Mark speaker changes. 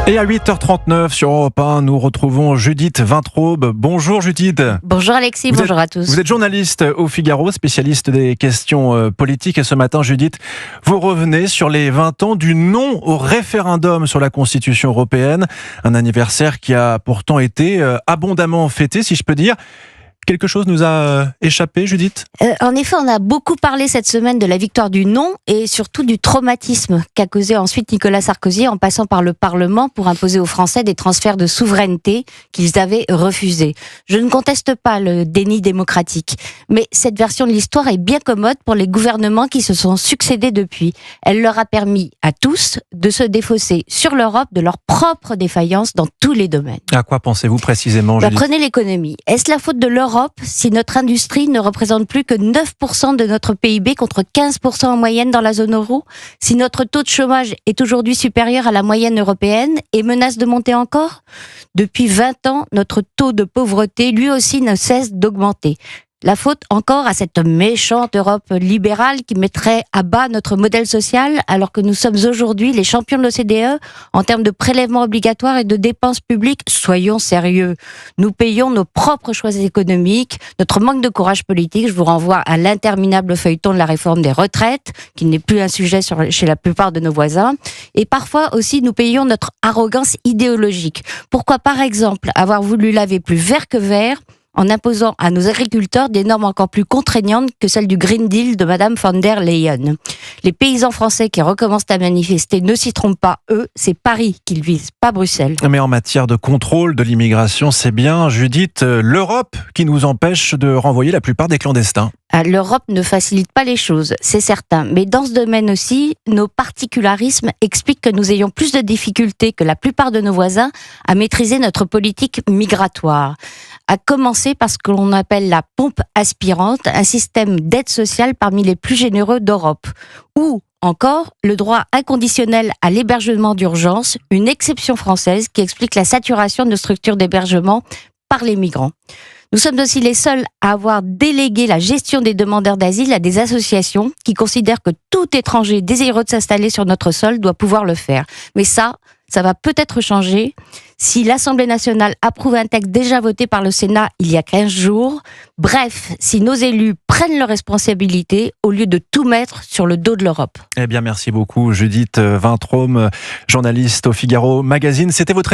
Speaker 1: Et à 8h39 sur Europe 1, nous retrouvons Judith Vintraube. Bonjour Judith.
Speaker 2: Bonjour Alexis, bonjour à tous.
Speaker 1: Vous êtes journaliste au Figaro, spécialiste des questions politiques. Et ce matin, Judith, vous revenez sur les 20 ans du non au référendum sur la Constitution européenne. Un anniversaire qui a pourtant été abondamment fêté, si je peux dire. Quelque chose nous a échappé, Judith ?
Speaker 2: En effet, on a beaucoup parlé cette semaine de la victoire du non et surtout du traumatisme qu'a causé ensuite Nicolas Sarkozy en passant par le Parlement pour imposer aux Français des transferts de souveraineté qu'ils avaient refusés. Je ne conteste pas le déni démocratique, mais cette version de l'histoire est bien commode pour les gouvernements qui se sont succédés depuis. Elle leur a permis à tous de se défausser sur l'Europe de leur propre défaillance dans tous les domaines.
Speaker 1: À quoi pensez-vous précisément, Judith ?
Speaker 2: Prenez l'économie. Est-ce la faute de l'Europe si notre industrie ne représente plus que 9% de notre PIB contre 15% en moyenne dans la zone euro? Si notre taux de chômage est aujourd'hui supérieur à la moyenne européenne et menace de monter encore? Depuis 20 ans, notre taux de pauvreté, lui aussi, ne cesse d'augmenter. La faute encore à cette méchante Europe libérale qui mettrait à bas notre modèle social alors que nous sommes aujourd'hui les champions de l'OCDE en termes de prélèvements obligatoires et de dépenses publiques. Soyons sérieux. Nous payons nos propres choix économiques, notre manque de courage politique. Je vous renvoie à l'interminable feuilleton de la réforme des retraites qui n'est plus un sujet chez la plupart de nos voisins. Et parfois aussi nous payons notre arrogance idéologique. Pourquoi par exemple avoir voulu laver plus vert que vert en imposant à nos agriculteurs des normes encore plus contraignantes que celles du Green Deal de Madame von der Leyen. Les paysans français qui recommencent à manifester ne s'y trompent pas, eux, c'est Paris qu'ils visent, pas Bruxelles.
Speaker 1: Mais en matière de contrôle de l'immigration, c'est bien, Judith, l'Europe qui nous empêche de renvoyer la plupart des clandestins.
Speaker 2: L'Europe ne facilite pas les choses, c'est certain. Mais dans ce domaine aussi, nos particularismes expliquent que nous ayons plus de difficultés que la plupart de nos voisins à maîtriser notre politique migratoire. À commencer par ce que l'on appelle la pompe aspirante, un système d'aide sociale parmi les plus généreux d'Europe. Ou encore, le droit inconditionnel à l'hébergement d'urgence, une exception française qui explique la saturation de structures d'hébergement par les migrants. Nous sommes aussi les seuls à avoir délégué la gestion des demandeurs d'asile à des associations qui considèrent que tout étranger désireux de s'installer sur notre sol doit pouvoir le faire. Mais ça va peut-être changer si l'Assemblée nationale approuve un texte déjà voté par le Sénat il y a 15 jours. Bref, si nos élus prennent leurs responsabilités au lieu de tout mettre sur le dos de l'Europe.
Speaker 1: Eh bien, merci beaucoup, Judith Vintraube, journaliste au Figaro Magazine. C'était votre